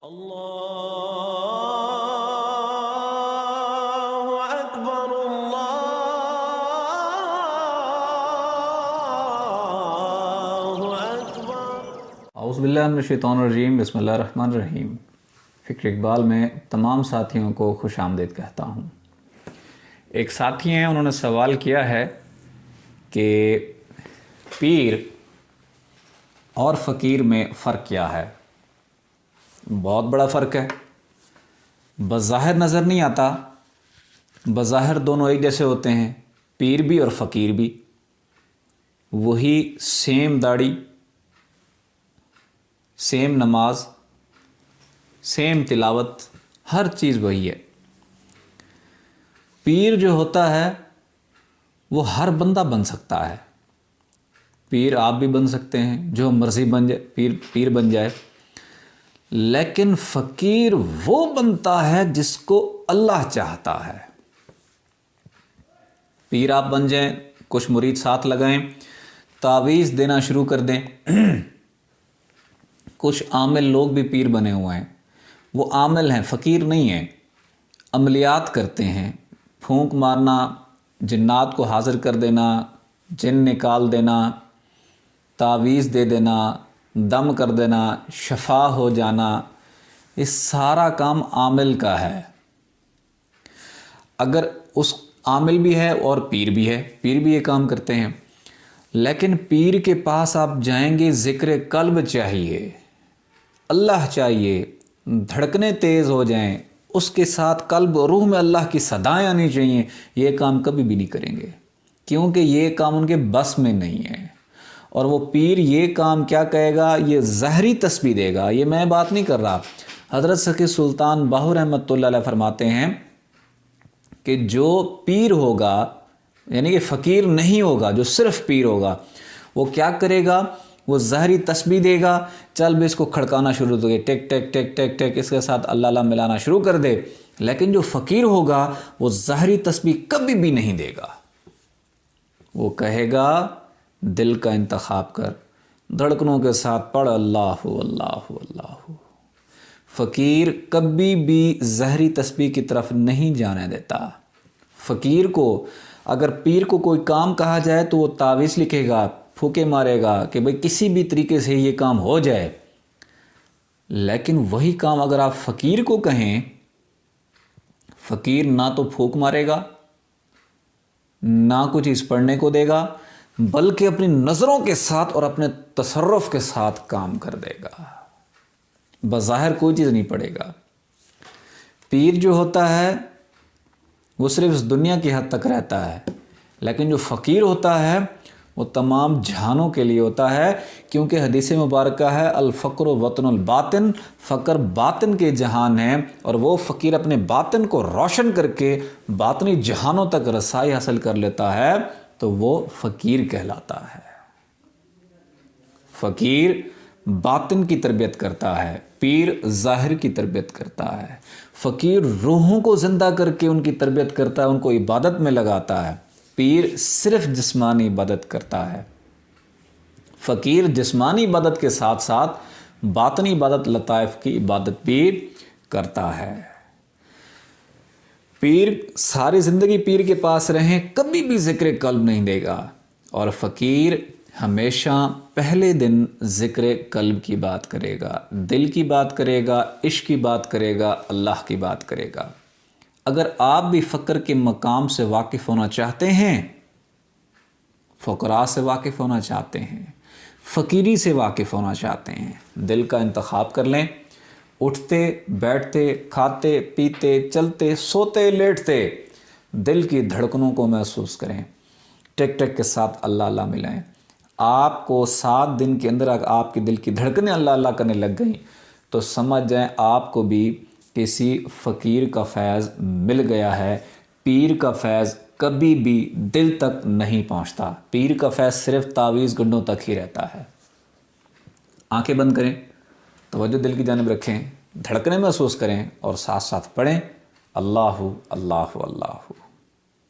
الله أكبر الله أكبر اعوذ باللہ من الشیطان الرجیم بسم اللہ الرحمن الرحیم۔ فکر اقبال میں تمام ساتھیوں کو خوش آمدید کہتا ہوں۔ ایک ساتھی ہیں، انہوں نے سوال کیا ہے کہ پیر اور فقیر میں فرق کیا ہے؟ بہت بڑا فرق ہے، بظاہر نظر نہیں آتا، بظاہر دونوں ایک جیسے ہوتے ہیں، پیر بھی اور فقیر بھی، وہی سیم داڑھی، سیم نماز، سیم تلاوت، ہر چیز وہی ہے۔ پیر جو ہوتا ہے وہ ہر بندہ بن سکتا ہے، پیر آپ بھی بن سکتے ہیں، جو مرضی بن جائے پیر بن جائے، لیکن فقیر وہ بنتا ہے جس کو اللہ چاہتا ہے۔ پیر آپ بن جائیں، کچھ مرید ساتھ لگائیں، تعویذ دینا شروع کر دیں۔ کچھ عامل لوگ بھی پیر بنے ہوئے ہیں، وہ عامل ہیں، فقیر نہیں ہیں، عملیات کرتے ہیں، پھونک مارنا، جنات کو حاضر کر دینا، جن نکال دینا، تعویذ دے دینا، دم کر دینا، شفا ہو جانا، یہ سارا کام عامل کا ہے۔ اگر اس عامل بھی ہے اور پیر بھی ہے، پیر بھی یہ کام کرتے ہیں، لیکن پیر کے پاس آپ جائیں گے، ذکر قلب چاہیے، اللہ چاہیے، دھڑکنیں تیز ہو جائیں، اس کے ساتھ قلب اور روح میں اللہ کی صدائیں آنی چاہیے، یہ کام کبھی بھی نہیں کریں گے، کیونکہ یہ کام ان کے بس میں نہیں ہے۔ اور وہ پیر یہ کام کیا کہے گا؟ یہ ظاہری تسبیح دے گا، یہ میں بات نہیں کر رہا۔ حضرت سخی سلطان باہو رحمۃ اللہ علیہ فرماتے ہیں کہ جو پیر ہوگا، یعنی کہ فقیر نہیں ہوگا، جو صرف پیر ہوگا، وہ کیا کرے گا؟ وہ ظاہری تسبیح دے گا، چل بھی اس کو کھڑکانا شروع کر دے، ٹیک ٹیک ٹیک ٹیک ٹیک، اس کے ساتھ اللہ اللہ ملانا شروع کر دے، لیکن جو فقیر ہوگا وہ ظاہری تسبیح کبھی بھی نہیں دے گا۔ وہ کہے گا دل کا انتخاب کر، دھڑکنوں کے ساتھ پڑھ اللہ اللہ اللہ۔ فقیر کبھی بھی ظاہری تسبیح کی طرف نہیں جانے دیتا۔ فقیر کو اگر پیر کو کوئی کام کہا جائے تو وہ تعویذ لکھے گا، پھوکے مارے گا کہ بھئی کسی بھی طریقے سے یہ کام ہو جائے، لیکن وہی کام اگر آپ فقیر کو کہیں، فقیر نہ تو پھوک مارے گا، نہ کچھ چیز پڑھنے کو دے گا، بلکہ اپنی نظروں کے ساتھ اور اپنے تصرف کے ساتھ کام کر دے گا، بظاہر کوئی چیز نہیں پڑے گا۔ پیر جو ہوتا ہے وہ صرف اس دنیا کی حد تک رہتا ہے، لیکن جو فقیر ہوتا ہے وہ تمام جہانوں کے لیے ہوتا ہے، کیونکہ حدیث مبارکہ ہے الفقر وطن الباطن، فقر باطن کے جہان ہے، اور وہ فقیر اپنے باطن کو روشن کر کے باطنی جہانوں تک رسائی حاصل کر لیتا ہے تو وہ فقیر کہلاتا ہے۔ فقیر باطن کی تربیت کرتا ہے، پیر ظاہر کی تربیت کرتا ہے۔ فقیر روحوں کو زندہ کر کے ان کی تربیت کرتا ہے، ان کو عبادت میں لگاتا ہے، پیر صرف جسمانی عبادت کرتا ہے۔ فقیر جسمانی عبادت کے ساتھ ساتھ باطنی عبادت، لطائف کی عبادت بھی کرتا ہے۔ پیر ساری زندگی پیر کے پاس رہیں، کبھی بھی ذکر قلب نہیں دے گا، اور فقیر ہمیشہ پہلے دن ذکر قلب کی بات کرے گا، دل کی بات کرے گا، عشق کی بات کرے گا، اللہ کی بات کرے گا۔ اگر آپ بھی فقر کے مقام سے واقف ہونا چاہتے ہیں، فقراء سے واقف ہونا چاہتے ہیں، فقیری سے واقف ہونا چاہتے ہیں، دل کا انتخاب کر لیں، اٹھتے بیٹھتے کھاتے پیتے چلتے سوتے لیٹتے دل کی دھڑکنوں کو محسوس کریں، ٹک ٹک کے ساتھ اللہ اللہ ملائیں۔ آپ کو 7 دن کے اندر آپ کی دل کی دھڑکنیں اللہ اللہ کرنے لگ گئیں تو سمجھ جائیں آپ کو بھی کسی فقیر کا فیض مل گیا ہے۔ پیر کا فیض کبھی بھی دل تک نہیں پہنچتا، پیر کا فیض صرف تعویذ گنڈوں تک ہی رہتا ہے۔ آنکھیں بند کریں، توجہ دل کی جانب رکھیں، دھڑکنیں محسوس کریں اور ساتھ ساتھ پڑھیں اللہ اللہ اللہ۔